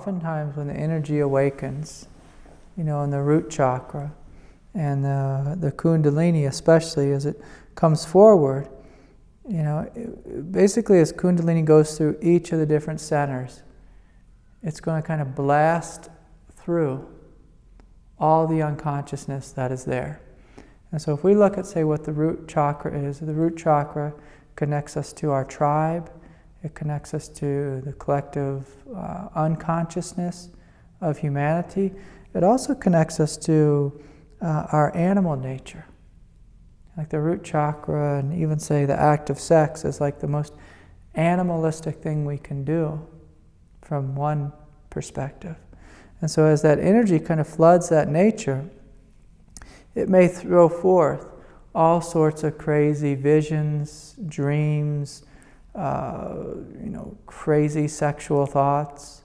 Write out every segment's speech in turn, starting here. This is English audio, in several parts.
oftentimes when the energy awakens, in the root chakra, and the Kundalini especially, as it comes forward, basically as Kundalini goes through each of the different centers, it's going to kind of blast through all the unconsciousness that is there. And so if we look at, say, what the root chakra is, the root chakra connects us to our tribe, it connects us to the collective unconsciousness of humanity. It also connects us to our animal nature. Like the root chakra, and even say the act of sex, is like the most animalistic thing we can do from one perspective. And so as that energy kind of floods that nature, it may throw forth all sorts of crazy visions, dreams, crazy sexual thoughts,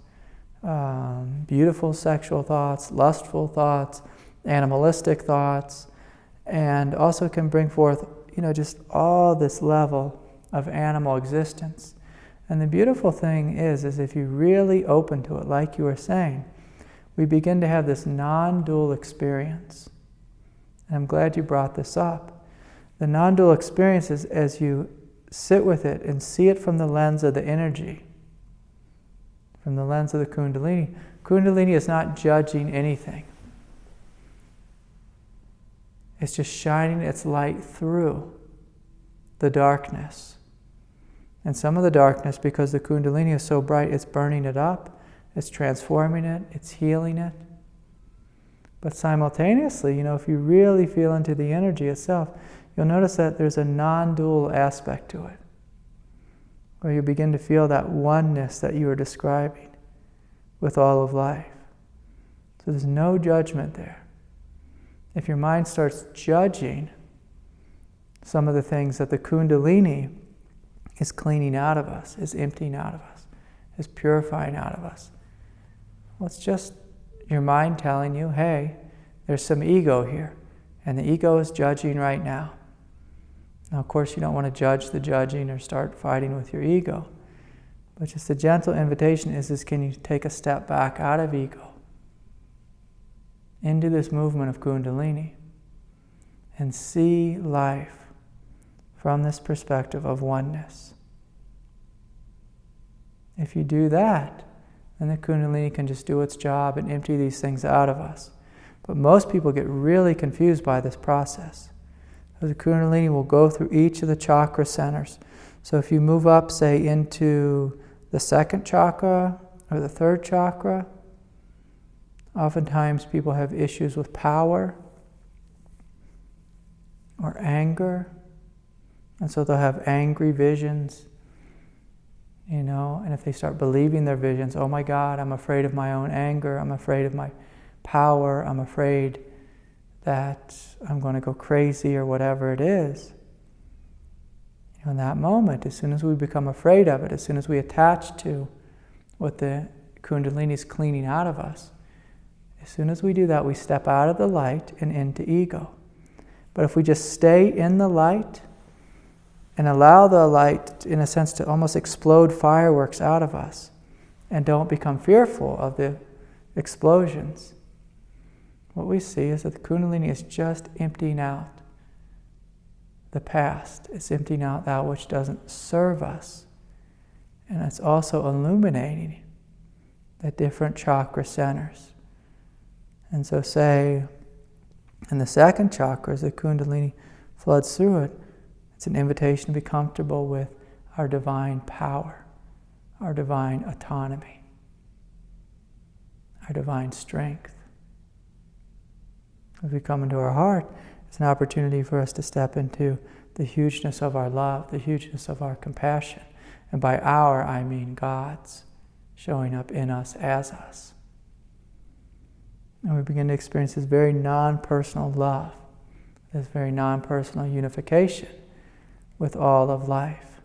beautiful sexual thoughts, lustful thoughts, animalistic thoughts, and also can bring forth, just all this level of animal existence. And the beautiful thing is if you really open to it, like you were saying, we begin to have this non-dual experience. And I'm glad you brought this up. The non-dual experience is as you sit with it and see it from the lens of the energy, from the lens of the Kundalini. Kundalini is not judging anything. It's just shining its light through the darkness. And some of the darkness, because the Kundalini is so bright, it's burning it up, it's transforming it, it's healing it. But simultaneously, if you really feel into the energy itself, you'll notice that there's a non-dual aspect to it, where you begin to feel that oneness that you were describing with all of life. So there's no judgment there. If your mind starts judging some of the things that the Kundalini is cleaning out of us, is emptying out of us, is purifying out of us, well, it's just your mind telling you, hey, there's some ego here, and the ego is judging right now. Now, of course, you don't want to judge the judging or start fighting with your ego, but just a gentle invitation is can you take a step back out of ego into this movement of Kundalini and see life from this perspective of oneness. If you do that, then the Kundalini can just do its job and empty these things out of us. But most people get really confused by this process. So the Kundalini will go through each of the chakra centers. So if you move up, say, into the second chakra or the third chakra, oftentimes people have issues with power or anger. And so they'll have angry visions, and if they start believing their visions, oh my God, I'm afraid of my own anger, I'm afraid of my power, I'm afraid that I'm going to go crazy or whatever it is. In that moment, as soon as we become afraid of it, as soon as we attach to what the Kundalini is cleaning out of us, as soon as we do that, we step out of the light and into ego. But if we just stay in the light and allow the light, in a sense, to almost explode fireworks out of us, and don't become fearful of the explosions, what we see is that the Kundalini is just emptying out the past. It's emptying out that which doesn't serve us. And it's also illuminating the different chakra centers. And so say, in the second chakra, as the Kundalini floods through it, it's an invitation to be comfortable with our divine power, our divine autonomy, our divine strength. As we come into our heart, it's an opportunity for us to step into the hugeness of our love, the hugeness of our compassion. And by our, I mean God's showing up in us as us. And we begin to experience this very non-personal love, this very non-personal unification with all of life.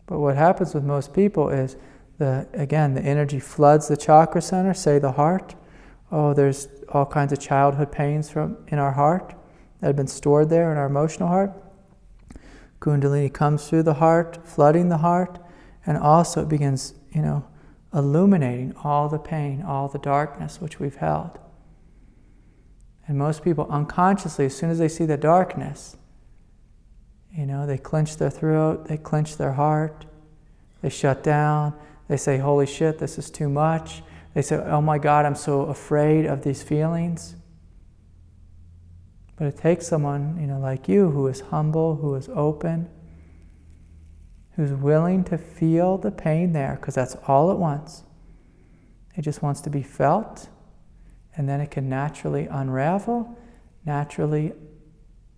But what happens with most people is, the energy floods the chakra center, say the heart. Oh, there's all kinds of childhood pains in our heart that have been stored there in our emotional heart. Kundalini comes through the heart, flooding the heart, and also it begins, illuminating all the pain, all the darkness which we've held. And most people unconsciously, as soon as they see the darkness, they clench their throat, they clench their heart, they shut down, they say, holy shit, this is too much. They say, oh my God, I'm so afraid of these feelings. But it takes someone, like you, who is humble, who is open, who's willing to feel the pain there, because that's all it wants. It just wants to be felt, and then it can naturally unravel, naturally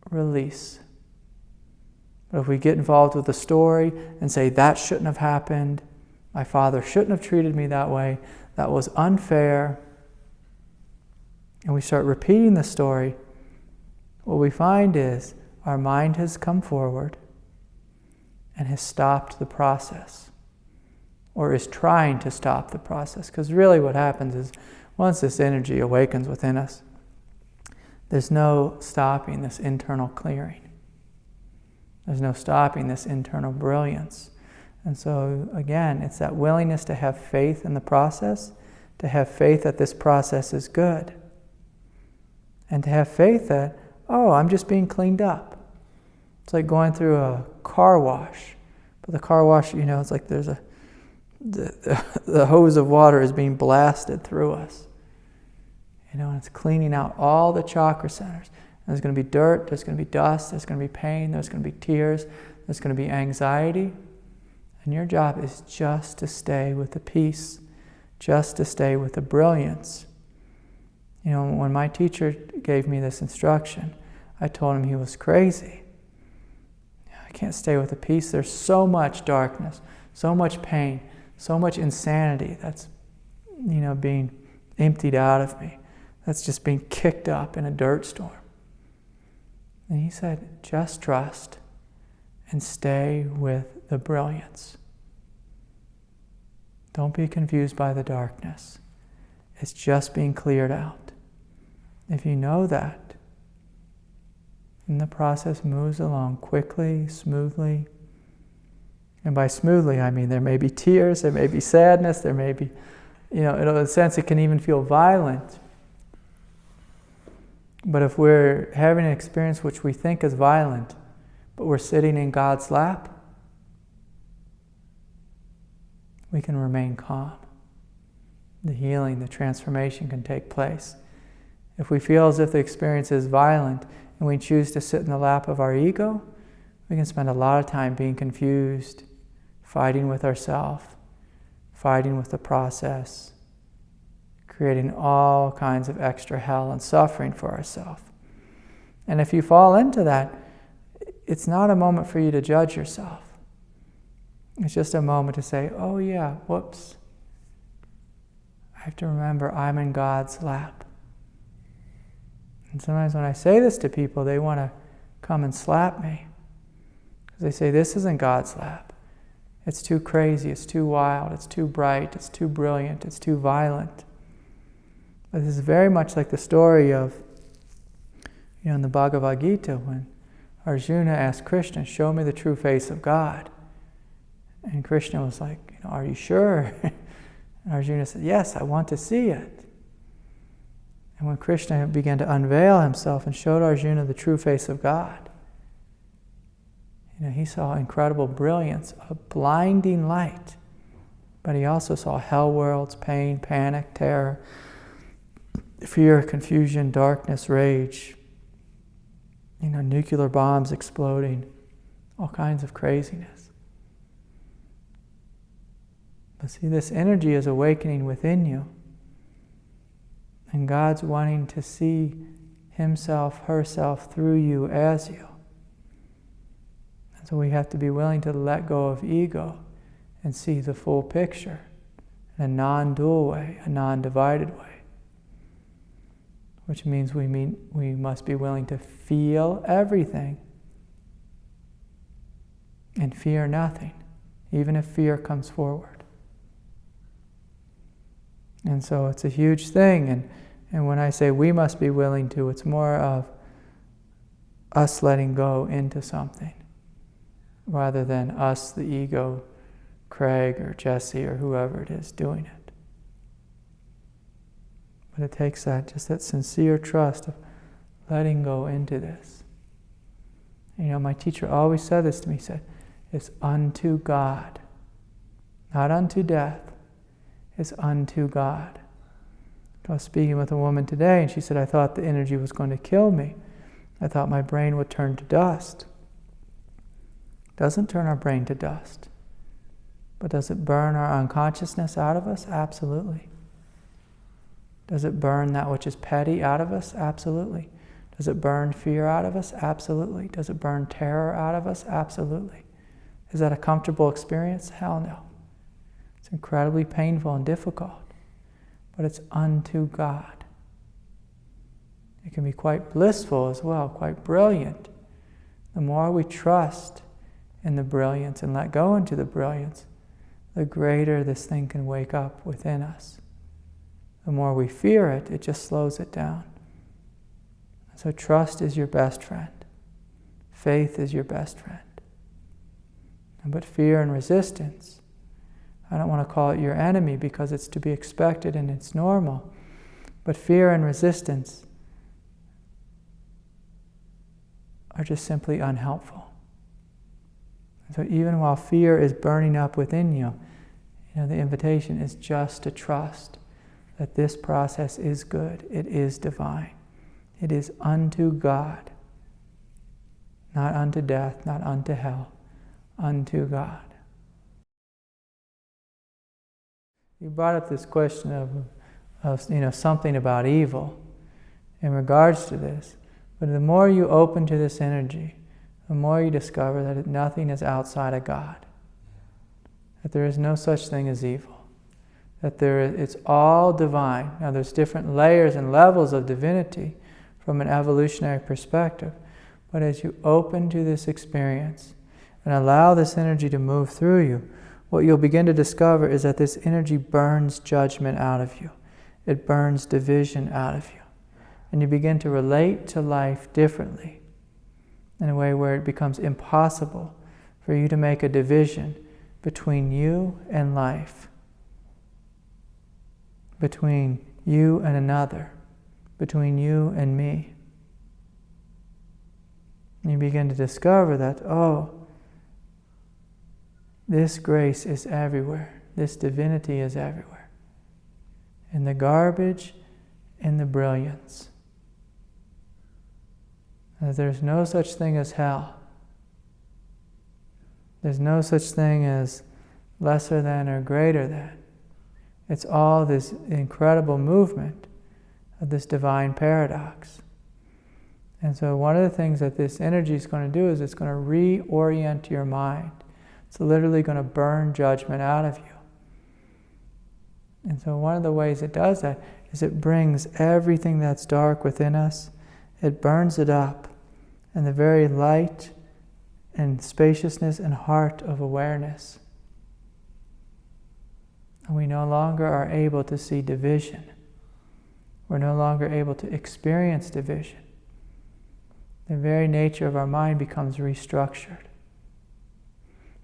release. But if we get involved with the story and say, that shouldn't have happened, my father shouldn't have treated me that way, that was unfair, and we start repeating the story, what we find is our mind has come forward and has stopped the process, or is trying to stop the process. Because really what happens is, once this energy awakens within us, there's no stopping this internal clearing. There's no stopping this internal brilliance. And so again, it's that willingness to have faith in the process, to have faith that this process is good, and to have faith that, oh, I'm just being cleaned up. It's like going through a car wash. But the car wash, it's like there's the hose of water is being blasted through us. And it's cleaning out all the chakra centers. And there's going to be dirt, there's going to be dust, there's going to be pain, there's going to be tears, there's going to be anxiety. And your job is just to stay with the peace, just to stay with the brilliance. When my teacher gave me this instruction, I told him he was crazy. I can't stay with the peace. There's so much darkness, so much pain, so much insanity that's, being emptied out of me. That's just being kicked up in a dirt storm. And he said, just trust and stay with the brilliance. Don't be confused by the darkness. It's just being cleared out. If you know that, and the process moves along quickly, smoothly. And by smoothly, I mean there may be tears, there may be sadness, there may be, in a sense it can even feel violent. But if we're having an experience which we think is violent, but we're sitting in God's lap, we can remain calm. The healing, the transformation can take place. If we feel as if the experience is violent and we choose to sit in the lap of our ego, we can spend a lot of time being confused, fighting with ourselves, fighting with the process, creating all kinds of extra hell and suffering for ourselves. And if you fall into that, it's not a moment for you to judge yourself. It's just a moment to say, oh yeah, whoops. I have to remember I'm in God's lap. And sometimes when I say this to people, they want to come and slap me. Because they say, this isn't God's lap. It's too crazy, it's too wild, it's too bright, it's too brilliant, it's too violent. But this is very much like the story of, in the Bhagavad Gita, when Arjuna asked Krishna, show me the true face of God. And Krishna was like, are you sure? And Arjuna said, yes, I want to see it. And when Krishna began to unveil himself and showed Arjuna the true face of God, he saw incredible brilliance, a blinding light. But he also saw hell worlds, pain, panic, terror, fear, confusion, darkness, rage, nuclear bombs exploding, all kinds of craziness. But see, this energy is awakening within you. And God's wanting to see himself, herself through you as you. And so we have to be willing to let go of ego and see the full picture in a non-dual way, a non-divided way. Which means we must be willing to feel everything and fear nothing, even if fear comes forward. And so it's a huge thing, and when I say we must be willing to, it's more of us letting go into something, rather than us, the ego, Craig or Jesse or whoever it is doing it. But it takes just that sincere trust of letting go into this. My teacher always said this to me. He said, it's unto God, not unto death. It's unto God. I was speaking with a woman today, and she said, I thought the energy was going to kill me. I thought my brain would turn to dust. It doesn't turn our brain to dust. But does it burn our unconsciousness out of us? Absolutely. Does it burn that which is petty out of us? Absolutely. Does it burn fear out of us? Absolutely. Does it burn terror out of us? Absolutely. Is that a comfortable experience? Hell no. It's incredibly painful and difficult. But it's unto God. It can be quite blissful as well, quite brilliant. The more we trust in the brilliance and let go into the brilliance, the greater this thing can wake up within us. The more we fear it, it just slows it down. So trust is your best friend. Faith is your best friend. But fear and resistance, I don't want to call it your enemy because it's to be expected and it's normal. But fear and resistance are just simply unhelpful. So even while fear is burning up within you, the invitation is just to trust that this process is good, it is divine, it is unto God, not unto death, not unto hell, unto God. You brought up this question of something about evil in regards to this, but the more you open to this energy, the more you discover that nothing is outside of God. That there is no such thing as evil. That it's all divine. Now there's different layers and levels of divinity from an evolutionary perspective. But as you open to this experience and allow this energy to move through you, what you'll begin to discover is that this energy burns judgment out of you. It burns division out of you. And you begin to relate to life differently, in a way where it becomes impossible for you to make a division between you and life, between you and another, between you and me. And you begin to discover that, this grace is everywhere. This divinity is everywhere. In the garbage, in the brilliance. There's no such thing as hell. There's no such thing as lesser than or greater than. It's all this incredible movement of this divine paradox. And so one of the things that this energy is going to do is it's going to reorient your mind. It's literally going to burn judgment out of you. And so one of the ways it does that is it brings everything that's dark within us, it burns it up in the very light and spaciousness and heart of awareness. And we no longer are able to see division. We're no longer able to experience division. The very nature of our mind becomes restructured.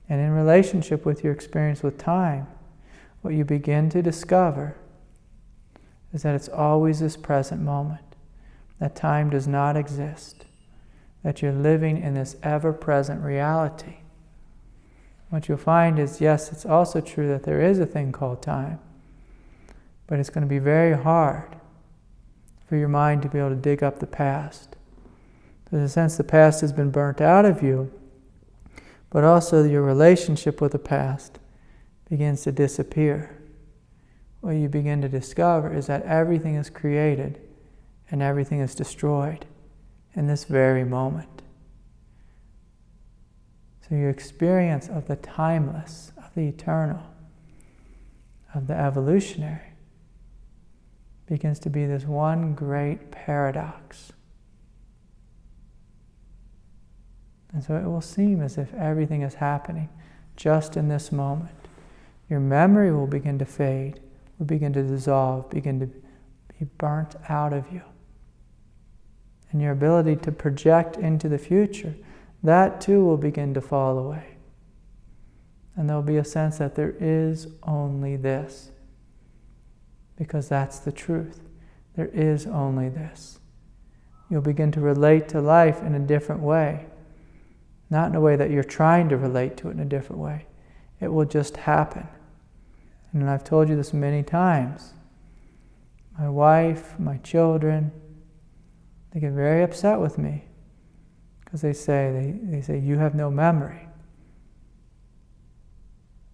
And in relationship with your experience with time, what you begin to discover is that it's always this present moment, that time does not exist, that you're living in this ever-present reality. What you'll find is, yes, it's also true that there is a thing called time, but it's going to be very hard for your mind to be able to dig up the past. In a sense, the past has been burnt out of you, but also your relationship with the past begins to disappear. What you begin to discover is that everything is created and everything is destroyed in this very moment. So your experience of the timeless, of the eternal, of the evolutionary begins to be this one great paradox. And so it will seem as if everything is happening just in this moment. Your memory will begin to fade, will begin to dissolve, begin to be burnt out of you. And your ability to project into the future, that too will begin to fall away. And there'll be a sense that there is only this. Because that's the truth. There is only this. You'll begin to relate to life in a different way. Not in a way that you're trying to relate to it in a different way. It will just happen. And I've told you this many times. My wife, my children, they get very upset with me. Because they say, you have no memory.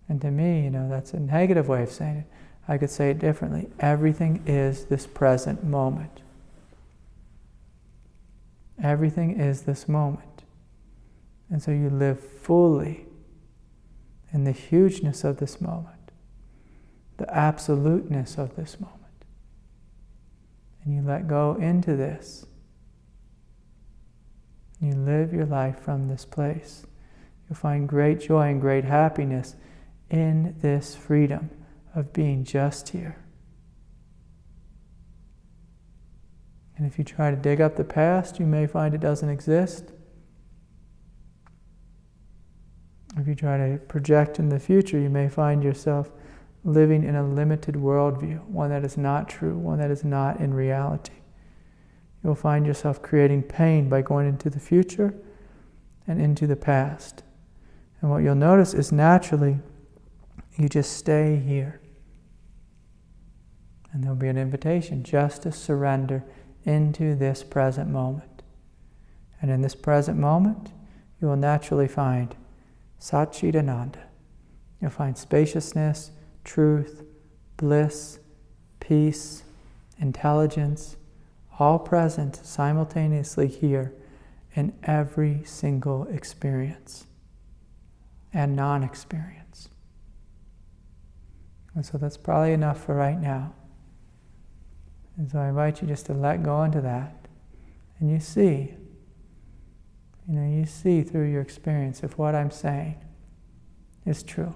And to me, that's a negative way of saying it. I could say it differently. Everything is this present moment. Everything is this moment. And so you live fully in the hugeness of this moment, the absoluteness of this moment. And you let go into this. You live your life from this place. You'll find great joy and great happiness in this freedom of being just here. And if you try to dig up the past, you may find it doesn't exist. If you try to project in the future, you may find yourself living in a limited worldview, one that is not true, one that is not in reality. You'll find yourself creating pain by going into the future and into the past. And what you'll notice is naturally, you just stay here. And there'll be an invitation just to surrender into this present moment. And in this present moment, you will naturally find Satchidananda. You'll find spaciousness, truth, bliss, peace, intelligence, all present simultaneously here in every single experience and non-experience. And so that's probably enough for right now. And so I invite you just to let go into that. And you see through your experience if what I'm saying is true.